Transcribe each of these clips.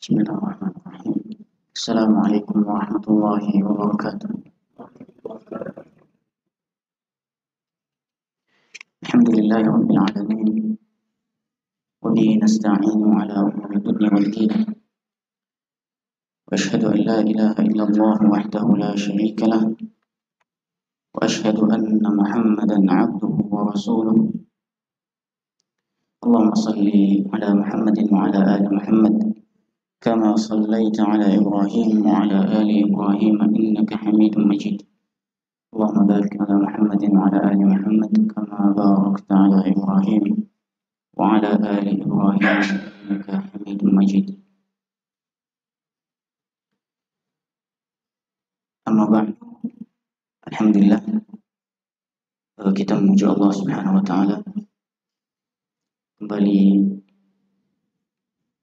Bismillahirrahmanirrahim. Assalamualaikum warahmatullahi wabarakatuh. Alhamdulillahi rabbil alamin. Wa bihi nasta'inu ala umuri dunya wal din. Wa ashhadu an la ilaha illallah wahdahu la syarika lah. Wa ashhadu anna Muhammadan 'abduhu wa rasuluh. Allahumma salli ala Muhammadin wa ala ali Muhammad. كما صليت على إبراهيم وعلى آل إبراهيم إنك حميد مجيد اللهم بارك على محمد وعلى آل محمد كما باركت على إبراهيم وعلى آل إبراهيم إنك حميد مجيد أما بعد Alhamdulillah kita memuji Allah Subhanahu wa taala kembali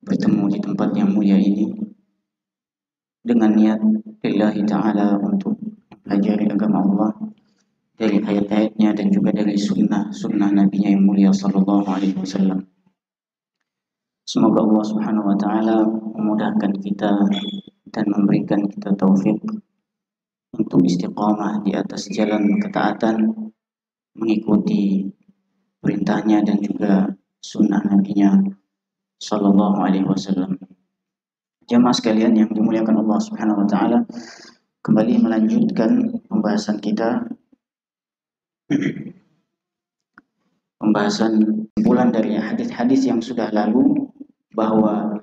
bertemu di tempat yang mulia ini dengan niat lillahi ta'ala untuk mempelajari agama Allah dari ayat-ayatnya dan juga dari sunnah nabinya yang mulia sallallahu alaihi wasallam. Semoga Allah Subhanahu wa taala memudahkan kita dan memberikan kita taufik untuk istiqamah di atas jalan ketaatan, mengikuti perintahnya dan juga sunnah nabinya sallallahu alaihi wasallam. Jamaah sekalian yang dimuliakan Allah Subhanahu wa taala, kembali melanjutkan pembahasan kita kumpulan dari hadis-hadis yang sudah lalu bahwa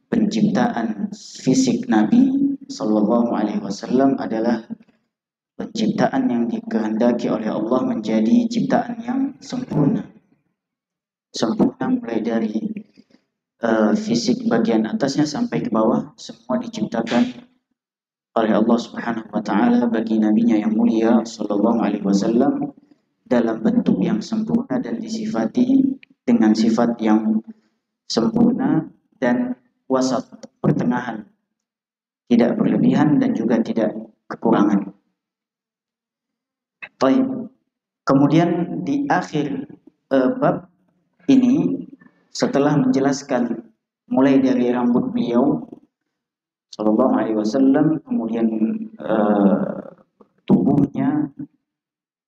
penciptaan fisik Nabi sallallahu alaihi wasallam adalah penciptaan yang dikehendaki oleh Allah menjadi ciptaan yang sempurna. Sempurna mulai dari fisik bagian atasnya sampai ke bawah, semua diciptakan oleh Allah Subhanahu wa taala bagi nabinya yang mulia sallallahu alaihi wasallam dalam bentuk yang sempurna dan disifati dengan sifat yang sempurna dan wasat, pertengahan, tidak berlebihan dan juga tidak kekurangan. Baik. Kemudian di akhir bab ini, setelah menjelaskan mulai dari rambut beliau sallallahu alaihi wasallam, kemudian tubuhnya,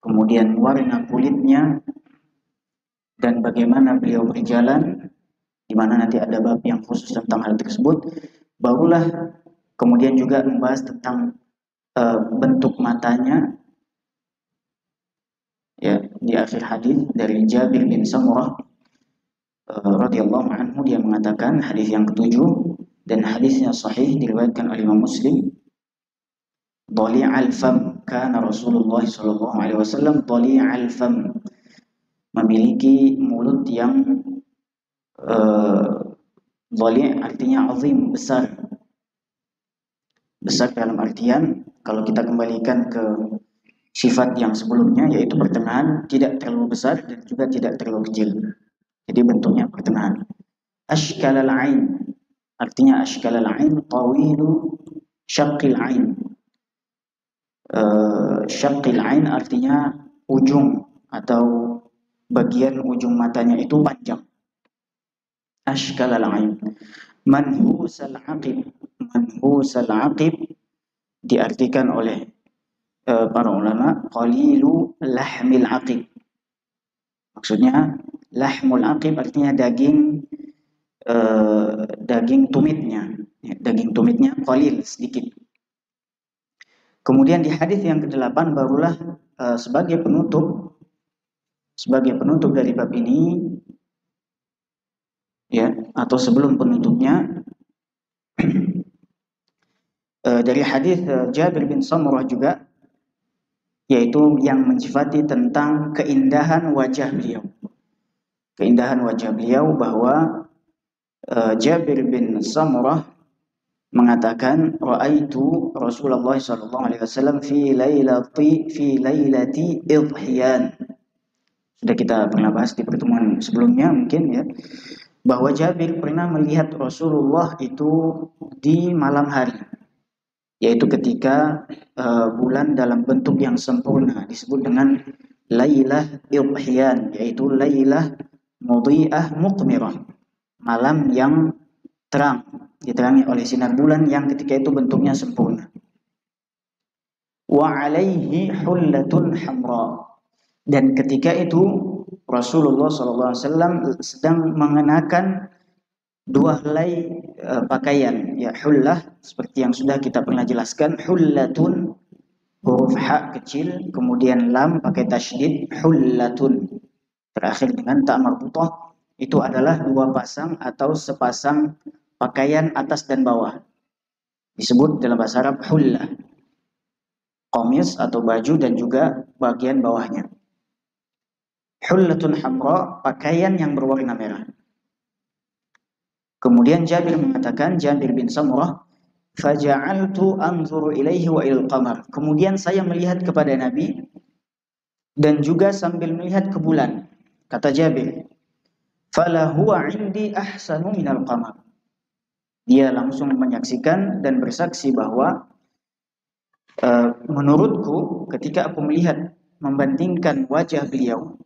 kemudian warna kulitnya, dan bagaimana beliau berjalan, di mana nanti ada bab yang khusus tentang hal tersebut, barulah kemudian juga membahas tentang bentuk matanya. Ya, di akhir hadis dari Jabir bin Samurah radhiyallahu anhu, dia mengatakan, hadis yang ketujuh dan hadisnya sahih diriwayatkan oleh Imam Muslim, dhali'al fam, kana Rasulullah sallallahu alaihi wasallam dhali'al fam, memiliki mulut yang dhali' artinya azim, besar. Besar dalam artian kalau kita kembalikan ke sifat yang sebelumnya, yaitu pertengahan, tidak terlalu besar dan juga tidak terlalu kecil. Jadi bentuknya pertengahan. Ashkalal ain, artinya ashkalal ain, tawilu syaqqil ain. Syaqqil ain artinya ujung atau bagian ujung matanya itu panjang. Ashkalal ain. Manhusal aqib. Manhusal aqib diartikan oleh para ulama qalilu lahmil aqib. Maksudnya lahmul aqib artinya daging tumitnya, daging tumitnya qalil, sedikit. Kemudian di hadis yang ke-8 barulah sebagai penutup dari bab ini, ya, atau sebelum penutupnya, dari hadis Jabir bin Samurah juga, yaitu yang mensifati tentang keindahan wajah beliau. Keindahan wajah beliau, bahwa Jabir bin Samurah mengatakan, ra'aitu Rasulullah sallallahu alaihi wasallam fi lailati idhiyan. Sudah kita pernah bahas di pertemuan sebelumnya mungkin, ya, bahwa Jabir pernah melihat Rasulullah itu di malam hari, yaitu ketika bulan dalam bentuk yang sempurna, disebut dengan Lailah Idhiyan, yaitu Lailah Mudhi'ah Muqmirah, malam yang terang, diterangi oleh sinar bulan yang ketika itu bentuknya sempurna. Wa alaihi hullatun hamra, dan ketika itu Rasulullah SAW sedang mengenakan dua helai pakaian, ya hullah, seperti yang sudah kita pernah jelaskan. Hullatun huruf ha kecil, kemudian lam pakai tasydid, hullatun terakhir dengan ta marbutah, itu adalah dua pasang atau sepasang pakaian atas dan bawah. Disebut dalam bahasa Arab hullah, qamis atau baju dan juga bagian bawahnya. Hullatun hamra, pakaian yang berwarna merah. Kemudian Jabir mengatakan, Jabir bin Samurah, faja'altu anzuru ilaihi wa ilal qamar. Kemudian saya melihat kepada Nabi dan juga sambil melihat ke bulan. Kata Jabir, fala huwa indi ahsanu minal qamar. Dia langsung menyaksikan dan bersaksi bahwa menurutku ketika aku melihat membandingkan wajah beliau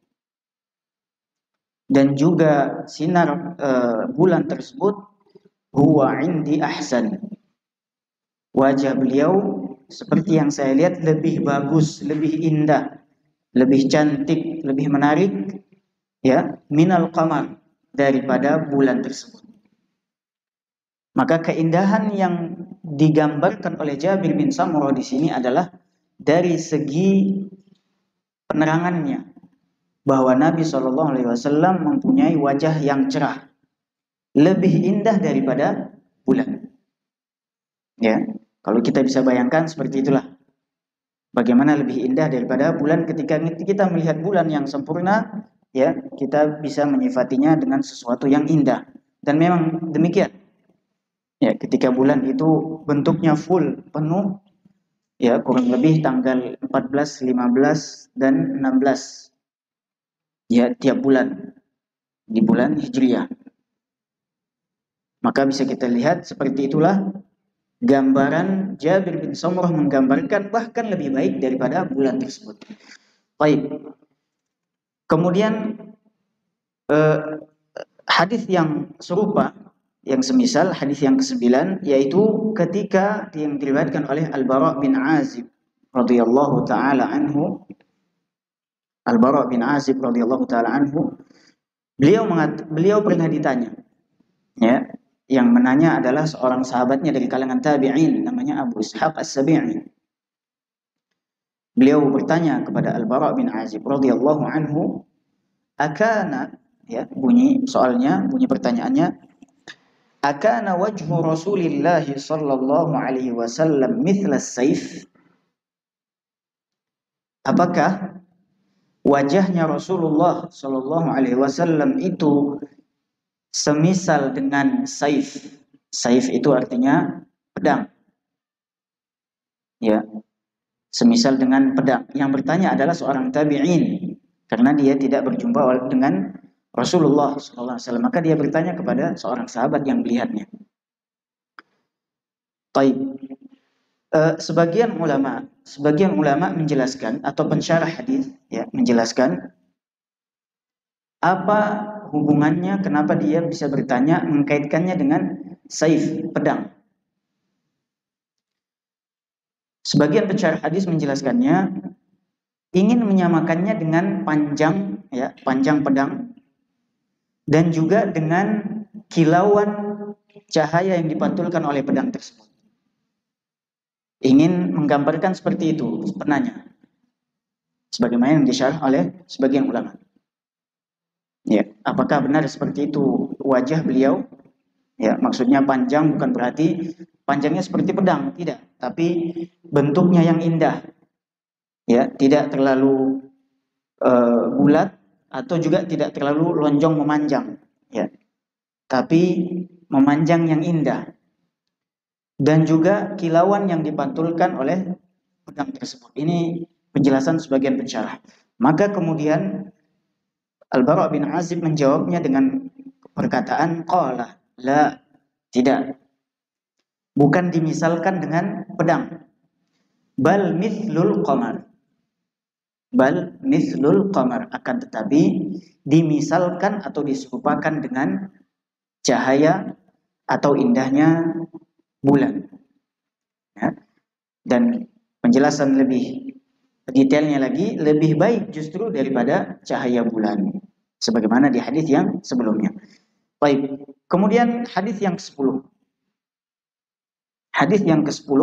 dan juga sinar bulan tersebut, huwa indi ahsan. Wajah beliau seperti yang saya lihat lebih bagus, lebih indah, lebih cantik, lebih menarik, ya, minal qamar, daripada bulan tersebut. Maka keindahan yang digambarkan oleh Jabir bin Samurah di sini adalah dari segi penerangannya, bahwa Nabi SAW mempunyai wajah yang cerah, lebih indah daripada bulan. Ya, kalau kita bisa bayangkan seperti itulah. Bagaimana lebih indah daripada bulan? Ketika kita melihat bulan yang sempurna, ya, kita bisa menyifatinya dengan sesuatu yang indah. Dan memang demikian. Ya, ketika bulan itu bentuknya full, penuh, ya, kurang lebih tanggal 14, 15, dan 16. Ya, tiap bulan di bulan Hijriah. Maka bisa kita lihat seperti itulah gambaran Jabir bin Samurah menggambarkan bahkan lebih baik daripada bulan tersebut. Baik. Kemudian hadis yang serupa, yang semisal hadis yang ke-9, yaitu ketika yang diriwayatkan oleh Al-Bara' bin Azib radhiyallahu taala anhu. Al-Bara' bin Azib radhiyallahu taala anhu, beliau pernah ditanya, ya, yang menanya adalah seorang sahabatnya dari kalangan tabi'in, namanya Abu Ishaq As-Sabi'i. Beliau bertanya kepada Al-Bara' bin Azib radhiyallahu anhu, akana, ya, bunyi pertanyaannya, akana wajhu Rasulillah sallallahu alaihi wasallam mithla as-saif? Apakah wajahnya Rasulullah sallallahu alaihi wasallam itu semisal dengan saif? Saif itu artinya pedang. Ya, semisal dengan pedang. Yang bertanya adalah seorang tabi'in, karena dia tidak berjumpa dengan Rasulullah SAW. Maka dia bertanya kepada seorang sahabat yang melihatnya. Taib. Sebagian ulama menjelaskan, atau pensyarah hadis, ya, menjelaskan apa hubungannya, kenapa dia bisa bertanya, mengkaitkannya dengan saif, pedang. Sebagian pensyarah hadis menjelaskannya ingin menyamakannya dengan panjang, ya, panjang pedang, dan juga dengan kilauan cahaya yang dipantulkan oleh pedang tersebut. Ingin menggambarkan seperti itu penanya, sebagaimana yang disyarah oleh sebagian ulama. Ya, apakah benar seperti itu wajah beliau? Ya, maksudnya panjang bukan berarti panjangnya seperti pedang, tidak, tapi bentuknya yang indah. Ya, tidak terlalu bulat atau juga tidak terlalu lonjong memanjang, ya, tapi memanjang yang indah, dan juga kilauan yang dipantulkan oleh pedang tersebut. Ini penjelasan sebagian pensyarah. Maka kemudian Al-Bara' bin Azib menjawabnya dengan perkataan qala, la, tidak, bukan dimisalkan dengan pedang, bal mithlul qamar, akan tetapi dimisalkan atau diserupakan dengan cahaya atau indahnya bulan. Ya. Dan penjelasan lebih detailnya lagi, lebih baik justru daripada cahaya bulan, sebagaimana di hadis yang sebelumnya. Baik, kemudian hadis yang ke-10. Hadis yang ke-10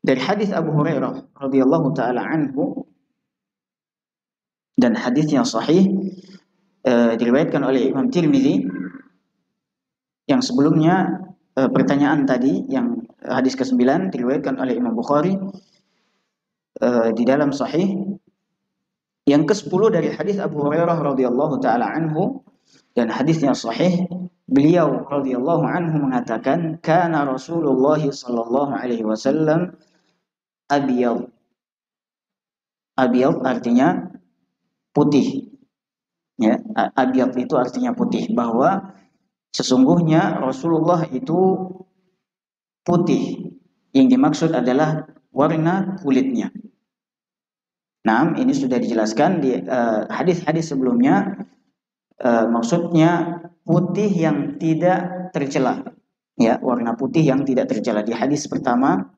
dari hadis Abu Hurairah radhiyallahu taala anhu, dan hadisnya sahih, diriwayatkan oleh Imam Tirmizi. Yang sebelumnya pertanyaan tadi yang hadis ke-9 diriwayatkan oleh Imam Bukhari di dalam sahih. Yang ke-10 dari hadis Abu Hurairah radhiyallahu taala anhu, dan hadisnya sahih. Beliau radhiyallahu anhu mengatakan, kana Rasulullah sallallahu alaihi wasallam abyad. Abyad artinya putih. Ya, abyad itu artinya putih, bahwa sesungguhnya Rasulullah itu putih. Yang dimaksud adalah warna kulitnya. Nah, ini sudah dijelaskan di hadis-hadis sebelumnya. Maksudnya putih yang tidak tercela. Ya, warna putih yang tidak tercela. Di hadis pertama,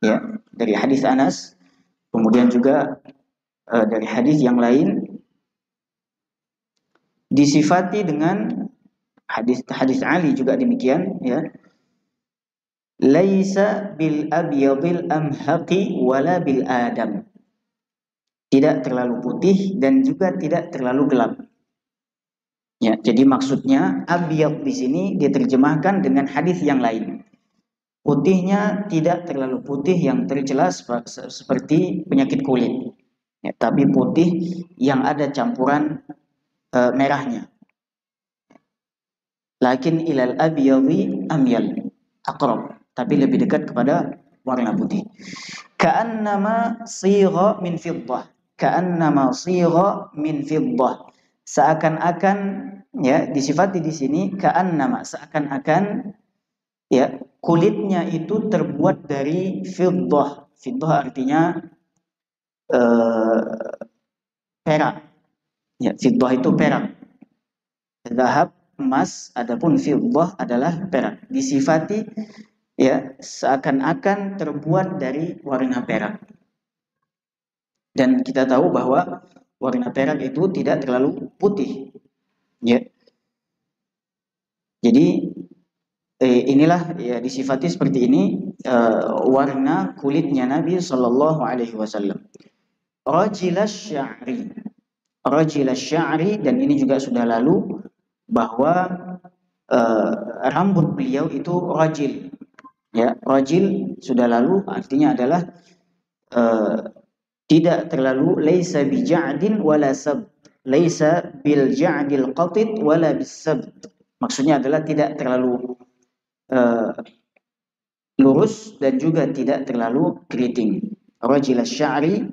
ya, dari hadis Anas, kemudian juga dari hadis yang lain disifati dengan hadis Ali juga demikian, ya. Laisa bil abyadil amhaqi wala bil adam. Tidak terlalu putih dan juga tidak terlalu gelap. Ya, jadi maksudnya abyad di sini diterjemahkan dengan hadis yang lain. Putihnya tidak terlalu putih yang tercela seperti penyakit kulit. Ya, tapi putih yang ada campuran merahnya. Lakin ilal abyadhi amyal, aqrab, tapi lebih dekat kepada warna putih. Ka'annama sigha min fiddah. Ka'annama sigha min fiddah. Seakan-akan, ya, disifati di sini ka'annama, seakan-akan, ya, kulitnya itu terbuat dari fiddah. Fiddah artinya perak. Ya, fiddah itu perak. Zahab emas, adapun fiddah adalah perak. Disifati, ya, seakan-akan terbuat dari warna perak. Dan kita tahu bahwa warna perak itu tidak terlalu putih. Ya. Jadi inilah, ya, disifati seperti ini warna kulitnya Nabi Shallallahu Alaihi Wasallam. Rajilas sya'ri. Rajilas sya'ri, dan ini juga sudah lalu bahwa rambut beliau itu rajil. Ya, rajil sudah lalu, artinya adalah tidak terlalu, laisa bija'din wala sab, laisa bil ja'dil qatid wala bisab. Maksudnya adalah tidak terlalu lurus dan juga tidak terlalu keriting. Rajilas sya'ri,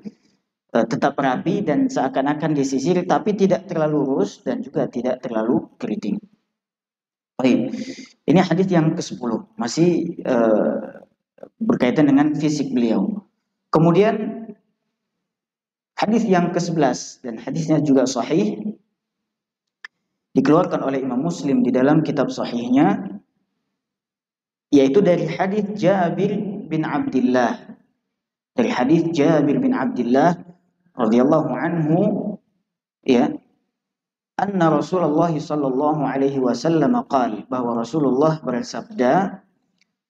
tetap rapi dan seakan-akan disisir, tapi tidak terlalu lurus dan juga tidak terlalu keriting. Baik, ini hadis yang ke-10, masih berkaitan dengan fisik beliau. Kemudian hadis yang ke-11, dan hadisnya juga sahih, dikeluarkan oleh Imam Muslim di dalam kitab sahihnya, yaitu dari hadis Jabir bin Abdullah. Dari hadis Jabir bin Abdullah radhiyallahu anhu, ya, anna Rasulullah sallallahu alaihi wasallam qala, bahwa Rasulullah bersabda,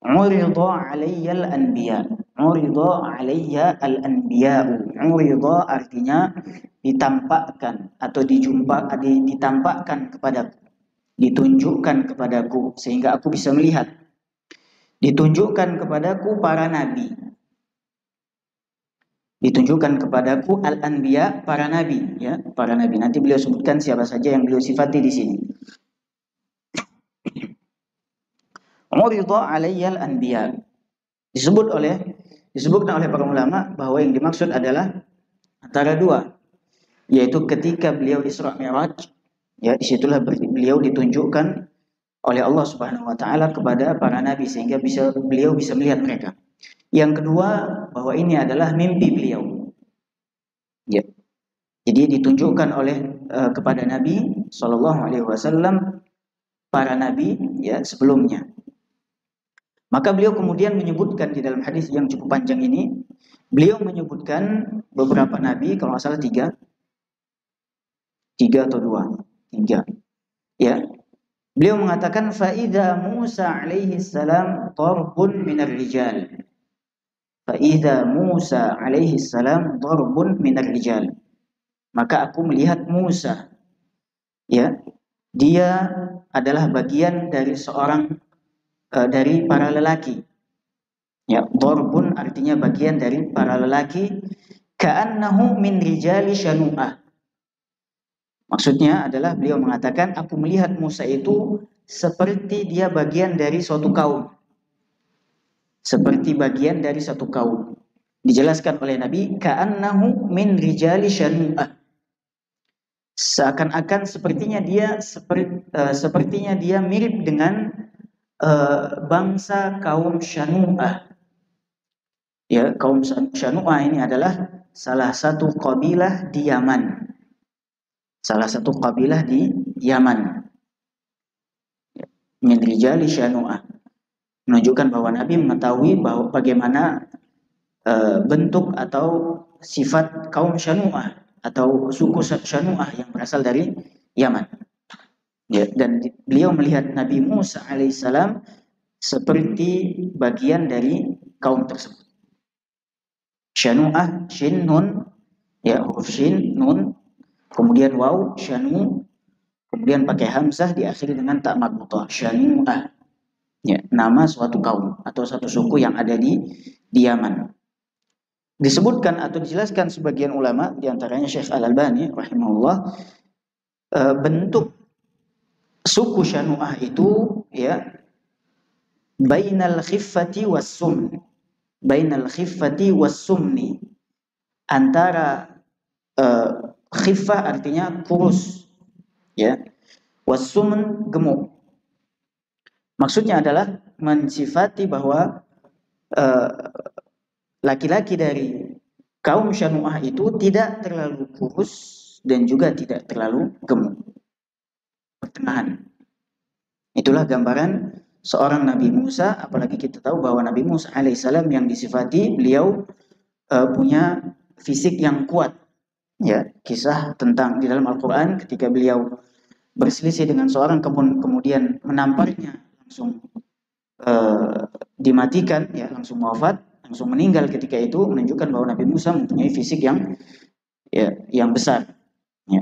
urida alayya al-anbiya. Urida alayya al-anbiya. Urida artinya ditampakkan atau ditampakkan kepadaku, ditunjukkan kepadaku sehingga aku bisa melihat. Ditunjukkan kepadaku para nabi. Ditunjukkan kepadaku al-anbiya, para nabi, ya, para nabi. Nanti beliau sebutkan siapa saja yang beliau sifati di sini. Urida alayya al-anbiya. Disebutkan oleh para ulama bahwa yang dimaksud adalah antara dua, yaitu ketika beliau Isra Mi'raj, ya, disitulah beliau ditunjukkan oleh Allah Subhanahu wa taala kepada para nabi sehingga beliau bisa melihat mereka. Yang kedua, bahwa ini adalah mimpi beliau. Ya. Jadi ditunjukkan oleh kepada Nabi Shallallahu Alaihi Wasallam para nabi ya sebelumnya. Maka beliau kemudian menyebutkan di dalam hadis yang cukup panjang ini, beliau menyebutkan beberapa nabi, kalau nggak salah tiga atau tiga, ya. Beliau mengatakan faida Musa alaihi salam darbun minar rijal. Faida Musa alaihi salam darbun minar rijal. Maka aku melihat Musa, ya, dia adalah bagian dari seorang dari para lelaki. Ya, darbun artinya bagian dari para lelaki. Ka'annahu min rijali Shanu'ah. Maksudnya adalah beliau mengatakan aku melihat Musa itu seperti dia bagian dari suatu kaum. Seperti bagian dari satu kaum. Dijelaskan oleh Nabi, ka'annahu min rijali Shanu'ah. Seakan-akan sepertinya dia mirip dengan bangsa kaum Shanu'ah. Ya, kaum Shanu'ah ini adalah salah satu kabilah di Yaman. Salah satu kabilah di Yaman. Min rijali Shanu'ah. Menunjukkan bahwa Nabi mengetahui bahwa bagaimana bentuk atau sifat kaum Shanu'ah atau suku Shanu'ah yang berasal dari Yaman. Ya, dan beliau melihat Nabi Musa alaihissalam seperti bagian dari kaum tersebut. Shanu'ah, shin, nun, ya, huruf shin, nun, kemudian waw, shanu, kemudian pakai hamzah diakhiri dengan ta marbutah, Shanu'ah. Ya, nama suatu kaum atau satu suku yang ada di Yaman. Disebutkan atau dijelaskan sebagian ulama, diantaranya Syekh Al-Albani rahimahullah, bentuk suku Shanu'ah itu ya bainal khiffati was-sumni. Bainal khiffati was-sumni. Antara khiffah artinya kurus, ya. Was-sumn gemuk. Maksudnya adalah mensifati bahwa laki-laki dari kaum Shanu'ah itu tidak terlalu kurus dan juga tidak terlalu gemuk. Pertengahan. Itulah gambaran seorang Nabi Musa, apalagi kita tahu bahwa Nabi Musa alaihissalam yang disifati beliau punya fisik yang kuat. Ya, kisah tentang di dalam Al-Quran ketika beliau berselisih dengan seorang kemudian menamparnya langsung dimatikan, ya, langsung wafat, langsung meninggal ketika itu, menunjukkan bahwa Nabi Musa mempunyai fisik yang besar. Ya.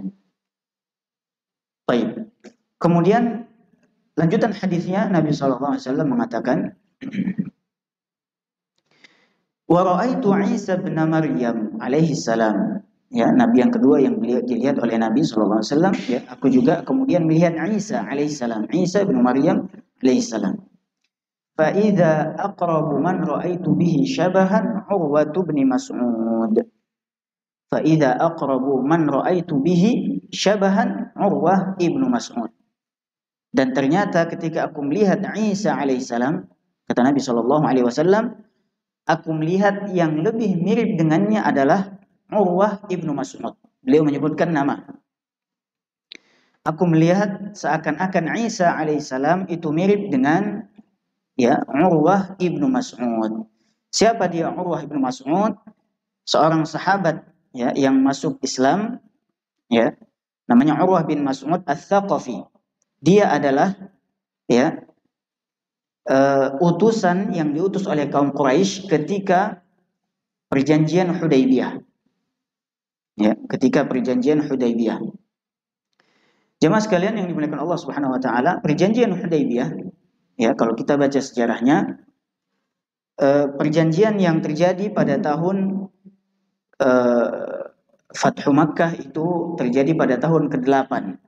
Baik. Kemudian lanjutan hadisnya Nabi SAW mengatakan, wa ra'aitu Isa bin Maryam alaihi salam. Ya, Nabi yang kedua yang dilihat oleh Nabi SAW, ya, aku juga kemudian melihat Isa alaihi salam, Isa bin Maryam alaihi salam. Fa idza aqrabu man ra'aitu bihi syabahan Urwah bin Mas'ud. Fa idza aqrabu man ra'aitu bihi syabahan Urwah ibnu Mas'ud. Dan ternyata ketika aku melihat Isa alaihissalam, kata Nabi SAW, aku melihat yang lebih mirip dengannya adalah Urwah ibnu Mas'ud. Beliau menyebutkan nama. Aku melihat seakan-akan Isa alaihissalam itu mirip dengan, ya, Urwah ibnu Mas'ud. Siapa dia Urwah ibnu Mas'ud? Seorang sahabat, ya, yang masuk Islam, ya, namanya Urwah bin Mas'ud Ats-Tsaqafi. Dia adalah, ya, utusan yang diutus oleh kaum Quraisy ketika perjanjian Hudaybiyah. Ya, ketika perjanjian Hudaybiyah. Jemaah sekalian yang dimuliakan Allah Subhanahu wa taala, perjanjian Hudaybiyah, ya, kalau kita baca sejarahnya, perjanjian yang terjadi pada tahun Fathu Makkah itu terjadi pada tahun ke-8.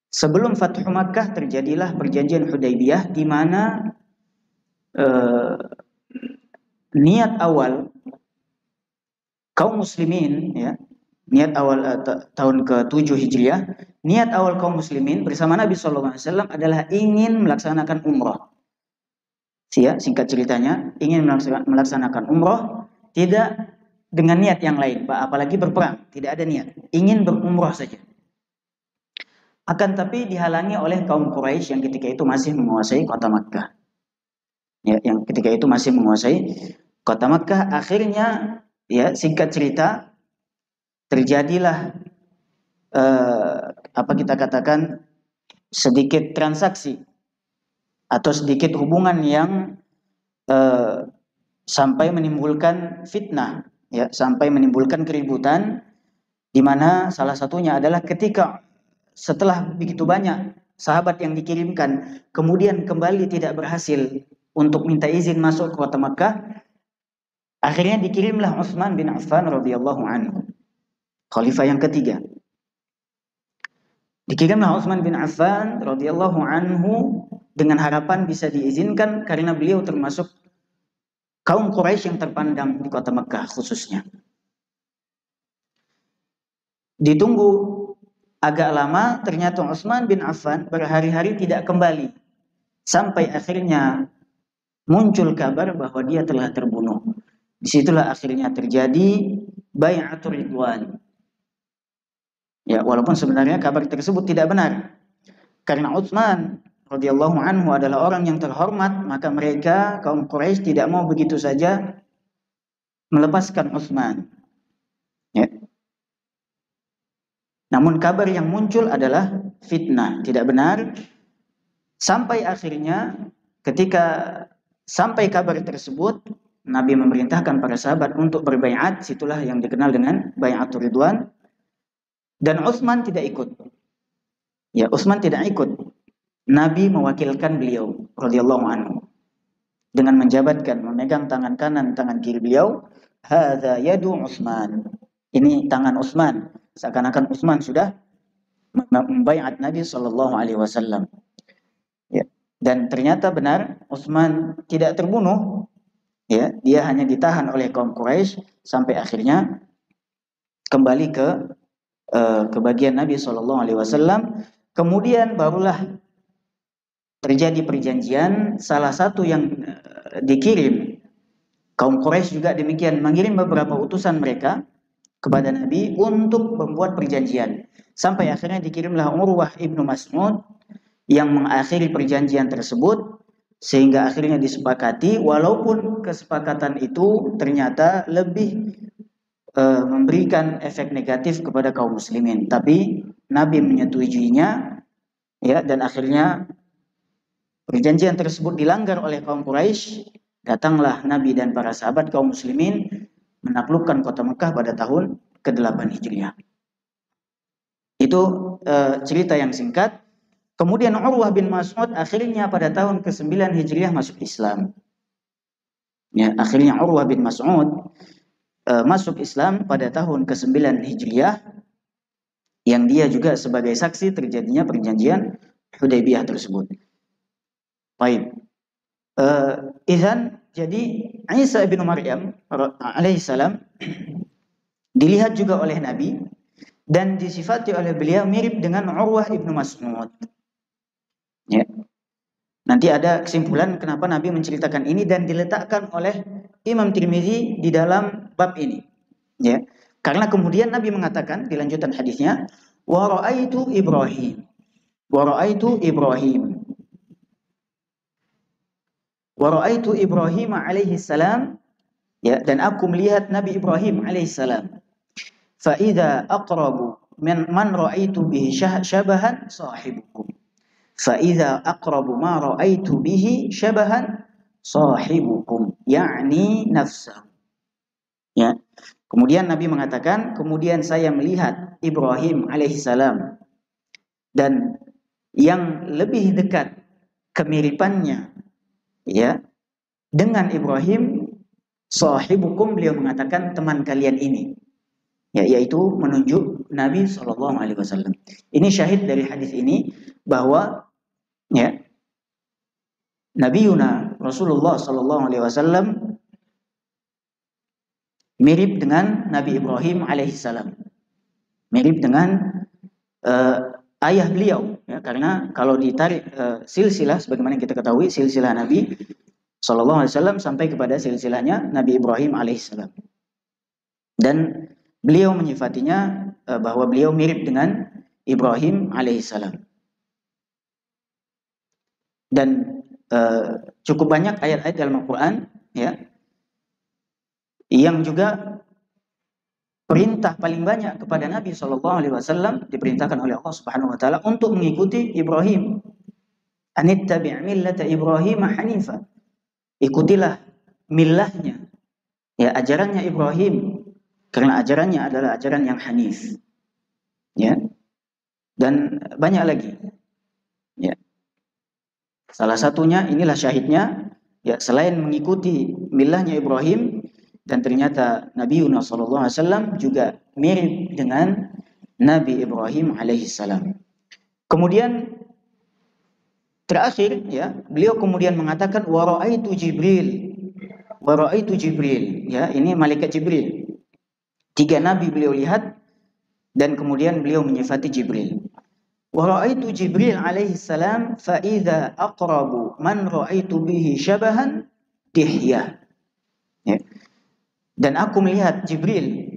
Sebelum Fathu Makkah terjadilah perjanjian Hudaybiyah, di mana niat awal kaum muslimin, ya, niat awal tahun ke-7 Hijriah, niat awal kaum muslimin bersama Nabi SAW adalah ingin melaksanakan umrah. Ya, singkat ceritanya, ingin melaksanakan umrah, tidak dengan niat yang lain, apalagi berperang, tidak ada niat, ingin berumrah saja. Akan tapi dihalangi oleh kaum Quraisy yang ketika itu masih menguasai kota Makkah. Ya, yang ketika itu masih menguasai kota Makkah. Akhirnya, ya singkat cerita, terjadilah apa kita katakan sedikit transaksi atau sedikit hubungan yang sampai menimbulkan fitnah, ya, sampai menimbulkan keributan, di mana salah satunya adalah ketika setelah begitu banyak sahabat yang dikirimkan, kemudian kembali tidak berhasil untuk minta izin masuk ke kota Makkah, akhirnya dikirimlah Utsman bin Affan radhiyallahu anhu, khalifah yang ketiga. Dikirimlah Utsman bin Affan radhiyallahu anhu dengan harapan bisa diizinkan karena beliau termasuk kaum Quraisy yang terpandang di kota Mekah khususnya. Ditunggu agak lama, ternyata Utsman bin Affan berhari-hari tidak kembali. Sampai akhirnya muncul kabar bahwa dia telah terbunuh. Disitulah akhirnya terjadi Bai'atul Ridwan. Ya, walaupun sebenarnya kabar tersebut tidak benar. Karena Utsman radhiyallahu anhu adalah orang yang terhormat, maka mereka kaum Quraisy tidak mau begitu saja melepaskan Utsman. Ya. Namun kabar yang muncul adalah fitnah, tidak benar. Sampai akhirnya ketika sampai kabar tersebut, Nabi memerintahkan para sahabat untuk berbaiat, situlah yang dikenal dengan Bai'atul Ridwan. Dan Utsman tidak ikut. Ya, Utsman tidak ikut. Nabi mewakilkan beliau radhiyallahu anhu dengan menjabatkan, memegang tangan kanan, tangan kiri beliau, hadza yadu Utsman. Ini tangan Utsman. Seakan-akan Utsman sudah membaiat Nabi sallallahu alaihi wasallam. Ya. Dan ternyata benar Utsman tidak terbunuh. Ya, dia hanya ditahan oleh kaum Quraisy sampai akhirnya kembali ke bagian Nabi sallallahu alaihi wasallam. Kemudian barulah terjadi perjanjian, salah satu yang dikirim kaum Quraisy juga demikian, mengirim beberapa utusan mereka kepada Nabi untuk membuat perjanjian. Sampai akhirnya dikirimlah Urwah ibnu Mas'ud yang mengakhiri perjanjian tersebut, sehingga akhirnya disepakati, walaupun kesepakatan itu ternyata lebih memberikan efek negatif kepada kaum muslimin, tapi Nabi menyetujuinya, ya, dan akhirnya perjanjian tersebut dilanggar oleh kaum Quraisy. Datanglah Nabi dan para sahabat kaum muslimin menaklukkan kota Mekah pada tahun ke-8 Hijriah. Itu cerita yang singkat. Kemudian Urwah bin Mas'ud akhirnya pada tahun ke-9 Hijriah masuk Islam. Ya, akhirnya Urwah bin Mas'ud masuk Islam pada tahun ke-9 Hijriah, yang dia juga sebagai saksi terjadinya perjanjian Hudaybiyah tersebut. Baik. Jadi Isa bin Maryam alaihissalam dilihat juga oleh Nabi dan disifati oleh beliau mirip dengan Urwah ibnu Mas'ud. Ya. Nanti ada kesimpulan kenapa Nabi menceritakan ini dan diletakkan oleh Imam Tirmizi di dalam bab ini. Ya. Karena kemudian Nabi mengatakan di lanjutan hadisnya, wa ra'aitu Ibrahim. Wa ra'aitu Ibrahim. Wa ra'aitu Ibrahim alaihi salam, ya, dan aku melihat Nabi Ibrahim alaihi salam. Fa idza aqrabu man ra'aitu bihi syabahan sahibukum. Fa idza aqrabu ma ra'aitu bihi syabahan sahibukum, yakni nafsa. Ya. Kemudian Nabi mengatakan, kemudian saya melihat Ibrahim alaihi salam, dan yang lebih dekat kemiripannya, ya, dengan Ibrahim, sahibukum, beliau mengatakan teman kalian ini, ya, yaitu menunjuk Nabi sallallahu alaihi wasallam. Ini syahid dari hadis ini bahwa, ya, Nabi Yuna Rasulullah sallallahu alaihi wasallam mirip dengan Nabi Ibrahim alaihissalam, mirip dengan ayah beliau, ya, karena kalau ditarik silsilah, sebagaimana kita ketahui silsilah Nabi Sallallahu Alaihi Wasallam sampai kepada silsilahnya Nabi Ibrahim alaihissalam, dan beliau menyifatinya bahwa beliau mirip dengan Ibrahim alaihissalam. Dan cukup banyak ayat-ayat dalam Al-Quran ya, yang juga perintah paling banyak kepada Nabi SAW diperintahkan oleh Allah Subhanahu Wa Taala untuk mengikuti Ibrahim. Anittabi' millata Ibrahim hanifa. Ikutilah millahnya, ya, ajarannya Ibrahim, karena ajarannya adalah ajaran yang hanif. Ya. Dan banyak lagi. Ya. Salah satunya inilah syahidnya, ya, selain mengikuti millahnya Ibrahim, dan ternyata Nabi Yunus SAW juga mirip dengan Nabi Ibrahim alaihissalam. Kemudian terakhir, ya, beliau kemudian mengatakan wa ra'aitu Jibril, ya, ini malaikat Jibril. 3 nabi beliau lihat, dan kemudian beliau menyifati Jibril. Wa ra'aitu Jibril alaihi salam fa idza aqrabu man ra'aitu bihi syabahan Dihyah. Ya. Dan aku melihat Jibril,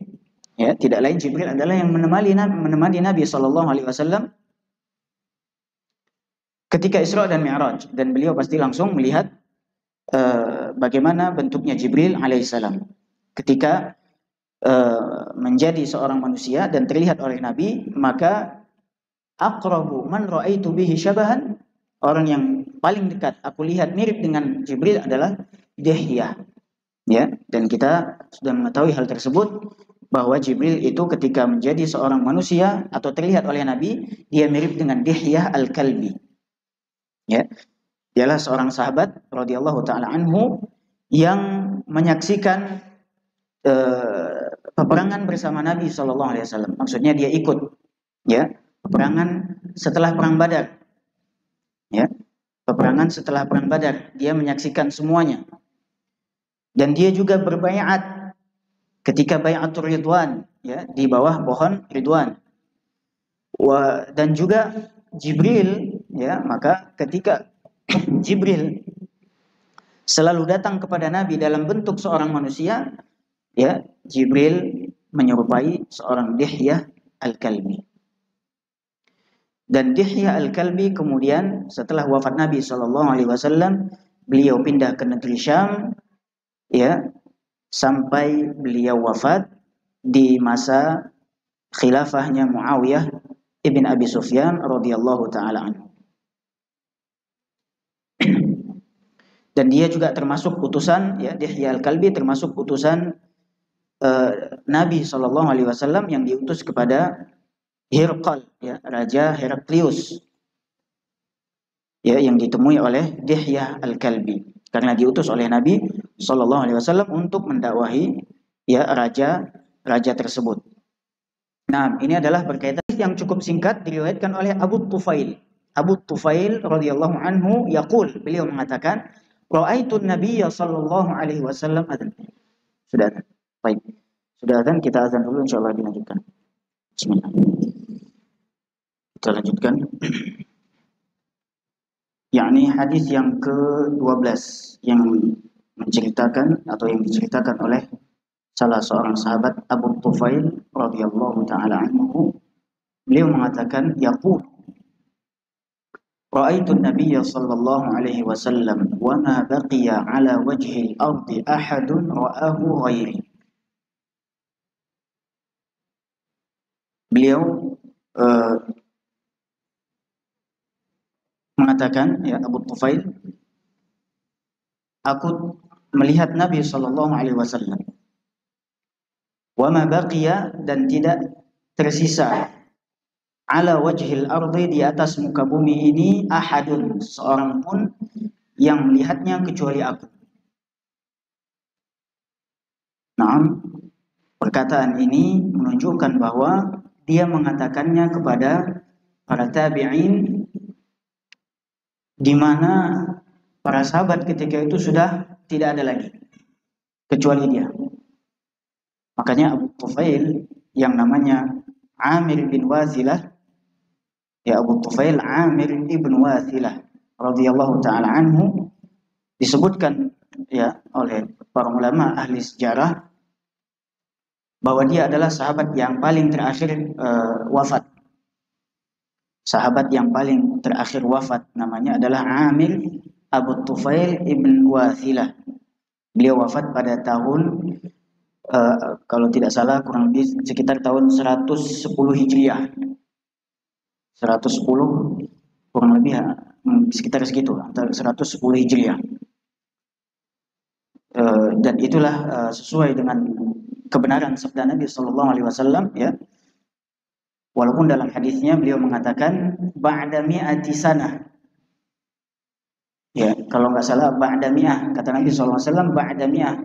ya, tidak lain Jibril adalah yang menemani Nabi SAW ketika Isra dan Mi'raj, dan beliau pasti langsung melihat bagaimana bentuknya Jibril alaihissalam ketika menjadi seorang manusia dan terlihat oleh Nabi. Maka aqrabu man ra'aitu bihi syabahan, orang yang paling dekat aku lihat mirip dengan Jibril adalah Dihyah. Ya, dan kita sudah mengetahui hal tersebut, bahwa Jibril itu ketika menjadi seorang manusia atau terlihat oleh Nabi, dia mirip dengan Dihyah al-Kalbi. Ya, dialah seorang sahabat radhiyallahu taala anhu yang menyaksikan peperangan bersama Nabi SAW. Maksudnya dia ikut, ya, peperangan setelah perang Badar. Ya, peperangan setelah perang Badar, dia menyaksikan semuanya. Dan dia juga berbaiat ketika bai'atul Ridwan, ya, di bawah pohon Ridwan. Dan juga Jibril, ya, maka ketika Jibril selalu datang kepada Nabi dalam bentuk seorang manusia, ya, Jibril menyerupai seorang Dihyah al-Kalbi. Dan Dihyah al-Kalbi kemudian setelah wafat Nabi SAW, beliau pindah ke negeri Syam, ya, sampai beliau wafat di masa khilafahnya Muawiyah ibn Abi Sufyan radhiyallahu taala anhu. Dan dia juga termasuk utusan, ya, Dihyah al-Kalbi termasuk utusan Nabi SAW yang diutus kepada Hirqal, ya, Raja Heraklius, ya, yang ditemui oleh Dihyah al-Kalbi karena diutus oleh Nabi SAW untuk mendakwahi, ya, raja tersebut. Nah, ini adalah berkaitan yang cukup singkat diriwayatkan oleh Abu Tufail. Abu Tufail radhiyallahu anhu yaqul, beliau mengatakan ra'aitu an-nabiyya sallallahu alaihi wasallam adzan. Sudah adzan. Baik. Sudah adzan, kita adzan dulu, insyaallah dilanjutkan. Bismillah. Kita lanjutkan. Yakni hadis yang ke-12 yang menceritakan atau yang diceritakan oleh salah seorang sahabat Abu Tufail radhiyallahu taala anhu. Beliau mengatakan yaqul ra'aitu an-nabiyya sallallahu alaihi wasallam wa ma baqiya ala wajhi al-ardi ahadun ra'ahu ghairi. Beliau mengatakan, ya, Abu Tufail, aku melihat Nabi sallallahu alaihi wasallam, wa ma baqiya, dan tidak tersisa, ala wajhil ardi, di atas muka bumi ini, ahadun, seorang pun yang melihatnya kecuali aku. Nah, perkataan ini menunjukkan bahwa dia mengatakannya kepada para tabi'in, di mana para sahabat ketika itu sudah tidak ada lagi kecuali dia. Makanya Abu Tufail yang namanya Amir bin Wazilah, ya, Abu Tufail Amir ibn Wazilah radhiyallahu taala anhu, disebutkan, ya, oleh para ulama ahli sejarah bahwa dia adalah sahabat yang paling terakhir wafat. Sahabat yang paling terakhir wafat namanya adalah Amir Abu Tufail ibn Wathilah. Beliau wafat pada tahun kalau tidak salah kurang lebih sekitar tahun 110 Hijriah. 110 kurang lebih sekitar segitu, antara 110 Hijriah. Dan itulah sesuai dengan kebenaran sabda Nabi Shallallahu Alaihi Wasallam, ya. Walaupun dalam hadisnya beliau mengatakan ba'da mi'ati sanah, ya, kalau nggak salah ba'da mi'ah, kata Nabi Shallallahu Alaihi Wasallam ba'da mi'ah,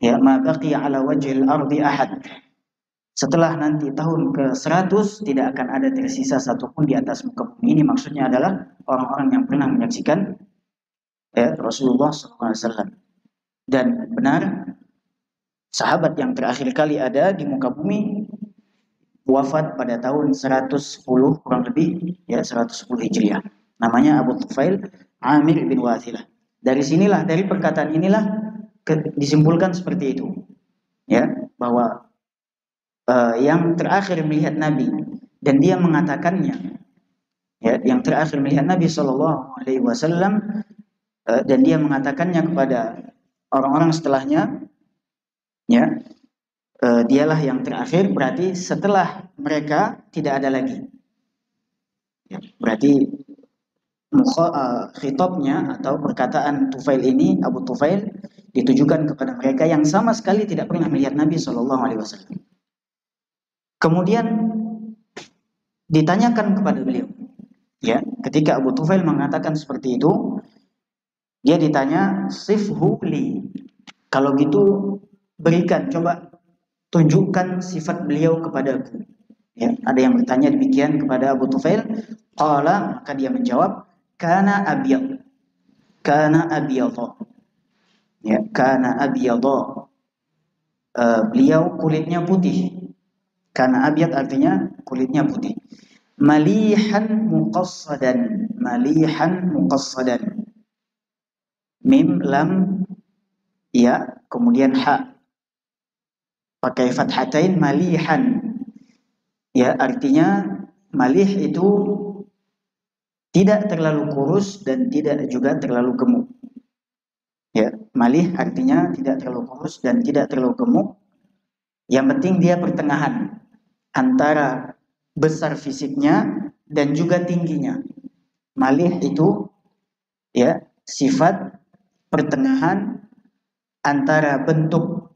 ya, ma baqiya ala wajhil ardi ahad. Setelah nanti tahun ke-100 tidak akan ada tersisa satupun di atas muka bumi. Ini maksudnya adalah orang-orang yang pernah menyaksikan Rasulullah SAW. Dan benar, sahabat yang terakhir kali ada di muka bumi wafat pada tahun 110 kurang lebih, ya, 110 Hijriah. Namanya Abu Tufail Amir bin Wathilah. Dari sinilah, dari perkataan inilah disimpulkan seperti itu, ya, bahwa yang terakhir melihat Nabi dan dia mengatakannya, ya, yang terakhir melihat Nabi Shallallahu Alaihi Wasallam dan dia mengatakannya kepada orang-orang setelahnya, ya, dialah yang terakhir, berarti setelah mereka tidak ada lagi, ya, berarti khitabnya atau perkataan Tufail ini, Abu Tufail, ditujukan kepada mereka yang sama sekali tidak pernah melihat Nabi Shallallahu Alaihi Wasallam. Kemudian ditanyakan kepada beliau, ya, ketika Abu Tufail mengatakan seperti itu, dia ditanya, sifhu li, kalau gitu berikan, coba tunjukkan sifat beliau kepadaku. Ya, ada yang bertanya demikian kepada Abu Tufail. Qala, maka dia menjawab, kana abyad, kana abyadha, ya, kana abyadha, beliau kulitnya putih. Kana abyad artinya kulitnya putih. Malihan muqassadan, malihan muqassadan, mim lam ya kemudian ha pakai fathatain, malihan, ya, artinya malih itu tidak terlalu kurus dan tidak juga terlalu gemuk, ya. Malih artinya tidak terlalu kurus dan tidak terlalu gemuk, yang penting dia pertengahan antara besar fisiknya dan juga tingginya. Malih itu, ya, sifat pertengahan antara bentuk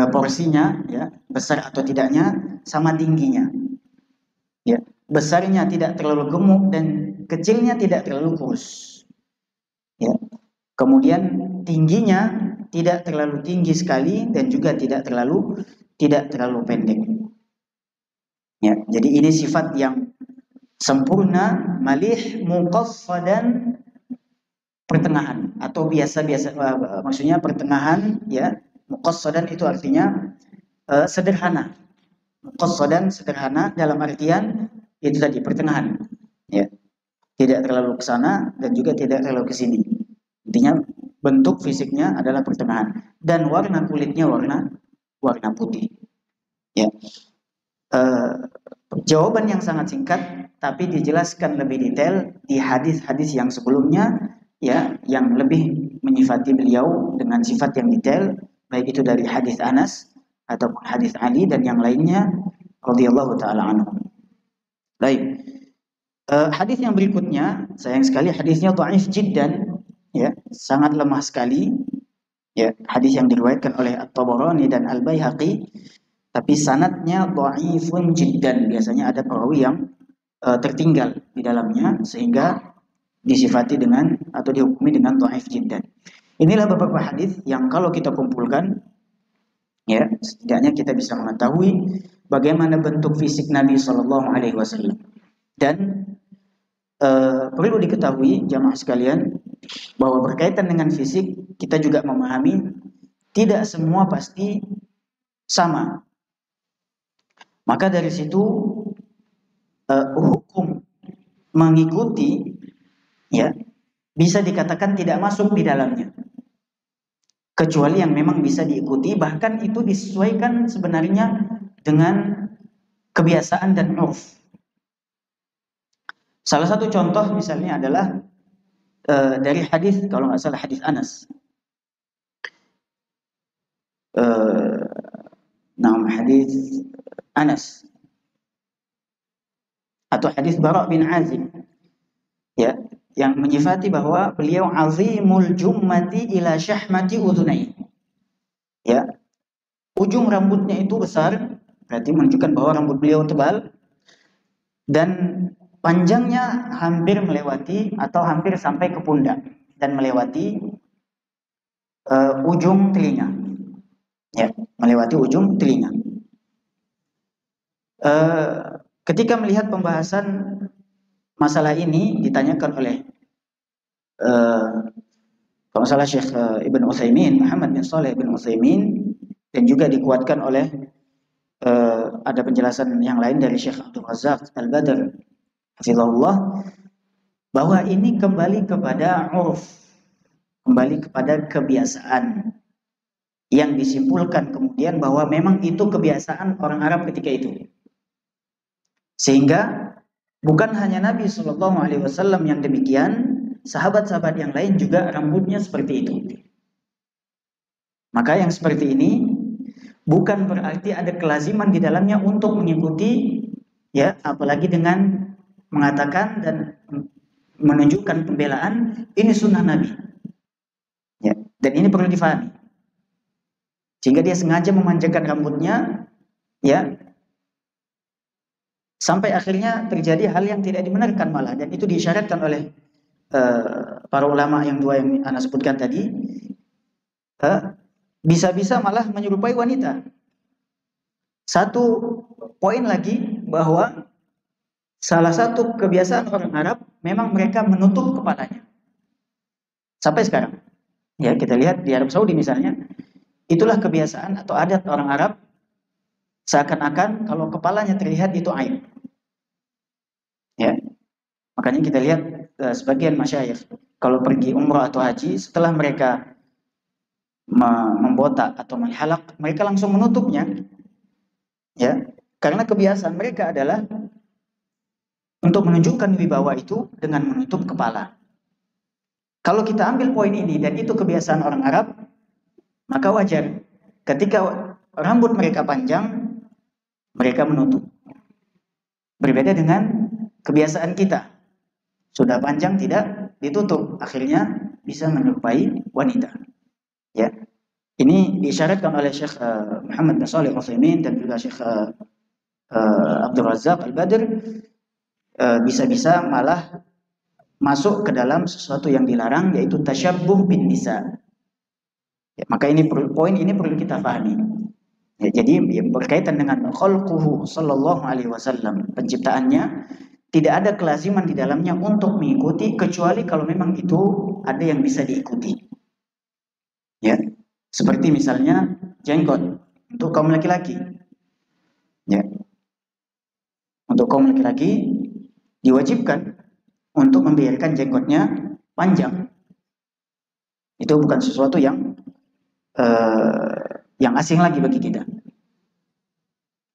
porsinya, ya, besar atau tidaknya, sama tingginya, ya. Besarnya tidak terlalu gemuk dan kecilnya tidak terlalu kurus, ya. Kemudian tingginya tidak terlalu tinggi sekali dan juga tidak terlalu pendek, ya. Jadi ini sifat yang sempurna, malih muqassadan, pertengahan atau biasa-biasa, maksudnya pertengahan, ya. Muqassadan itu artinya sederhana. Muqassadan sederhana dalam artian itu tadi pertengahan, ya. Tidak terlalu ke sana dan juga tidak terlalu ke sini. Intinya bentuk fisiknya adalah pertengahan dan warna kulitnya warna putih, ya. Jawaban yang sangat singkat tapi dijelaskan lebih detail di hadis-hadis yang sebelumnya, ya, yang lebih menyifati beliau dengan sifat yang detail, baik itu dari hadis Anas ataupun hadis Ali dan yang lainnya radhiyallahu taala anhu. Baik. Hadis yang berikutnya, sayang sekali hadisnya dhaif jiddan, ya, sangat lemah sekali, ya. Hadis yang diriwayatkan oleh At-Tabarani dan Al-Baihaqi, tapi sanadnya dhaifun jiddan. Biasanya ada perawi yang tertinggal di dalamnya sehingga disifati dengan atau dihukumi dengan dhaif jiddan. Inilah beberapa hadis yang kalau kita kumpulkan, ya, setidaknya kita bisa mengetahui bagaimana bentuk fisik Nabi Shallallahu Alaihi Wasallam. Dan perlu diketahui jamaah sekalian bahwa berkaitan dengan fisik kita juga memahami tidak semua pasti sama. Maka dari situ hukum mengikuti, ya, bisa dikatakan tidak masuk di dalamnya, kecuali yang memang bisa diikuti, bahkan itu disesuaikan sebenarnya dengan kebiasaan dan urf. Salah satu contoh misalnya adalah dari hadis, kalau nggak salah hadis Anas. Hadis Anas atau hadis Bara bin Azib, ya, yang menyifati bahwa beliau azimul jummati ila syahmati udhunai, ya, ujung rambutnya itu besar, berarti menunjukkan bahwa rambut beliau tebal dan panjangnya hampir melewati atau hampir sampai ke pundak dan melewati ujung telinga, ya, melewati ujung telinga. Ketika melihat pembahasan masalah ini ditanyakan oleh kalau salah Syekh Ibn Utsaimin, Muhammad bin Shalih Ibn Utsaimin, dan juga dikuatkan oleh ada penjelasan yang lain dari Syekh Abdul Razak Al-Badr hafizahullah, bahwa ini kembali kepada urf, kembali kepada kebiasaan yang disimpulkan kemudian bahwa memang itu kebiasaan orang Arab ketika itu. Sehingga bukan hanya Nabi Shallallahu Alaihi Wasallam yang demikian, sahabat-sahabat yang lain juga rambutnya seperti itu. Maka yang seperti ini bukan berarti ada kelaziman di dalamnya untuk mengikuti, ya, apalagi dengan mengatakan dan menunjukkan pembelaan ini sunnah Nabi, ya, dan ini perlu difahami. Sehingga dia sengaja memanjangkan rambutnya, ya, sampai akhirnya terjadi hal yang tidak dibenarkan malah, dan itu diisyaratkan oleh para ulama yang dua yang Anda sebutkan tadi, bisa-bisa malah menyerupai wanita. Satu poin lagi, bahwa salah satu kebiasaan orang Arab memang mereka menutup kepalanya sampai sekarang. Ya, kita lihat di Arab Saudi misalnya, itulah kebiasaan atau adat orang Arab, seakan-akan kalau kepalanya terlihat itu aib. Ya, makanya kita lihat sebagian masyayikh kalau pergi umrah atau haji, setelah mereka membotak atau menghalak, mereka langsung menutupnya, ya, karena kebiasaan mereka adalah untuk menunjukkan wibawa itu dengan menutup kepala. Kalau kita ambil poin ini dan itu kebiasaan orang Arab, maka wajar ketika rambut mereka panjang, mereka menutup. Berbeda dengan kebiasaan kita, sudah panjang tidak ditutup, akhirnya bisa menyerupai wanita. Ya, ini diisyaratkan oleh Syekh Muhammad bin Shalih Al-Utsaimin dan juga Syekh Abdul Razak Al-Badr, bisa-bisa malah masuk ke dalam sesuatu yang dilarang, yaitu tasyabbuh bin nisa. Ya, maka ini poin ini perlu kita pahami. Ya, jadi berkaitan dengan khalquhu sallallahu alaihi wasallam, penciptaannya, tidak ada kelaziman di dalamnya untuk mengikuti, kecuali kalau memang itu ada yang bisa diikuti. Ya, seperti misalnya jenggot untuk kaum laki-laki. Ya, untuk kaum laki-laki diwajibkan untuk membiarkan jenggotnya panjang. Itu bukan sesuatu yang asing lagi bagi kita.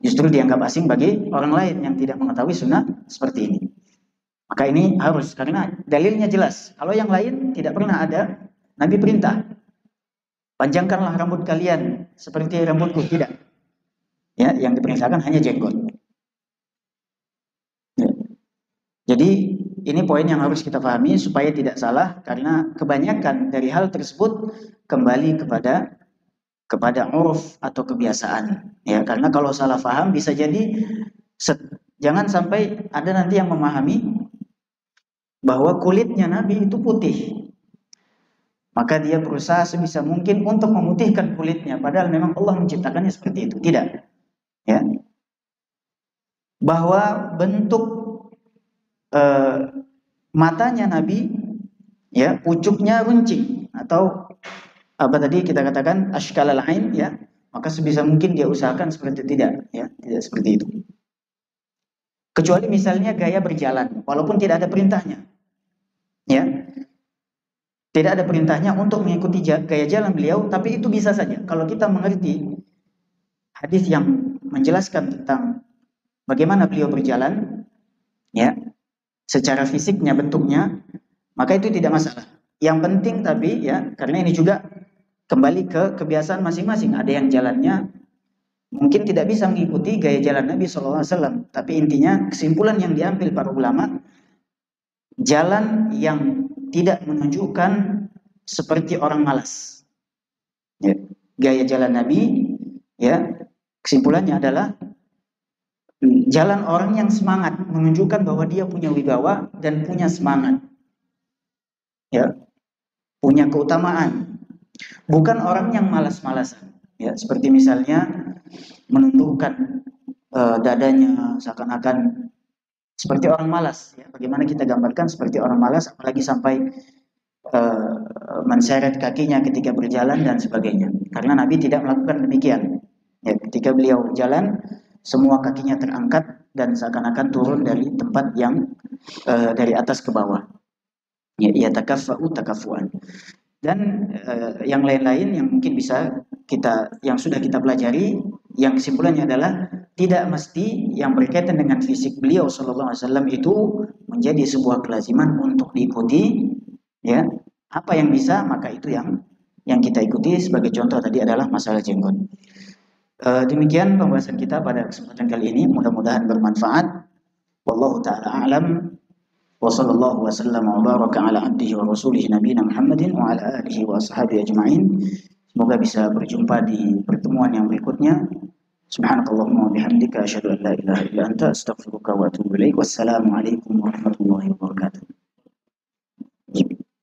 Justru dianggap asing bagi orang lain yang tidak mengetahui sunnah seperti ini. Maka ini harus, karena dalilnya jelas. Kalau yang lain tidak pernah ada Nabi perintah, panjangkanlah rambut kalian seperti rambutku, tidak. Ya, yang diperintahkan hanya jenggot. Ya. Jadi ini poin yang harus kita pahami supaya tidak salah, karena kebanyakan dari hal tersebut kembali kepada uruf atau kebiasaan. Ya, karena kalau salah paham bisa jadi jangan sampai ada nanti yang memahami bahwa kulitnya Nabi itu putih, maka dia berusaha sebisa mungkin untuk memutihkan kulitnya, padahal memang Allah menciptakannya seperti itu. Tidak. Ya. Bahwa bentuk matanya Nabi, ya, pucuknya runcing, atau apa tadi kita katakan ashkalal ain, ya, maka sebisa mungkin dia usahakan seperti itu. Tidak, ya, tidak seperti itu. Kecuali misalnya gaya berjalan, walaupun tidak ada perintahnya, ya, tidak ada perintahnya untuk mengikuti gaya jalan beliau, tapi itu bisa saja kalau kita mengerti hadis yang menjelaskan tentang bagaimana beliau berjalan, ya, secara fisiknya, bentuknya, maka itu tidak masalah. Yang penting tapi ya, karena ini juga kembali ke kebiasaan masing-masing. Ada yang jalannya mungkin tidak bisa mengikuti gaya jalan Nabi SAW, tapi intinya kesimpulan yang diambil para ulama, jalan yang tidak menunjukkan seperti orang malas. Ya, gaya jalan Nabi, ya, kesimpulannya adalah jalan orang yang semangat, menunjukkan bahwa dia punya wibawa dan punya semangat, ya, punya keutamaan. Bukan orang yang malas-malasan, ya, seperti misalnya menundukkan dadanya seakan-akan seperti orang malas, ya. Bagaimana kita gambarkan seperti orang malas, apalagi sampai menseret kakinya ketika berjalan dan sebagainya. Karena Nabi tidak melakukan demikian. Ya, ketika beliau jalan, semua kakinya terangkat dan seakan-akan turun dari tempat yang dari atas ke bawah. Ya, takaffa'u takafuan. Dan yang lain-lain yang mungkin bisa yang sudah kita pelajari, yang kesimpulannya adalah tidak mesti yang berkaitan dengan fisik beliau Sallallahu Alaihi Wasallam itu menjadi sebuah kelaziman untuk diikuti. Ya, apa yang bisa maka itu yang kita ikuti. Sebagai contoh tadi adalah masalah jenggot. Demikian pembahasan kita pada kesempatan kali ini, mudah-mudahan bermanfaat. Wallahu taala a'lam. Wa sallallahu wasallam wa baraka ala abdihi wa rasulihi nabiyina Muhammadin wa ala alihi wa ashabihi ajma'in. Semoga bisa berjumpa di pertemuan yang berikutnya. Subhanakallahumma wa bihamdika asyhadu an la ilaha illa anta astaghfiruka wa atubu ilaik. Wassalamu alaikum warahmatullahi wabarakatuh.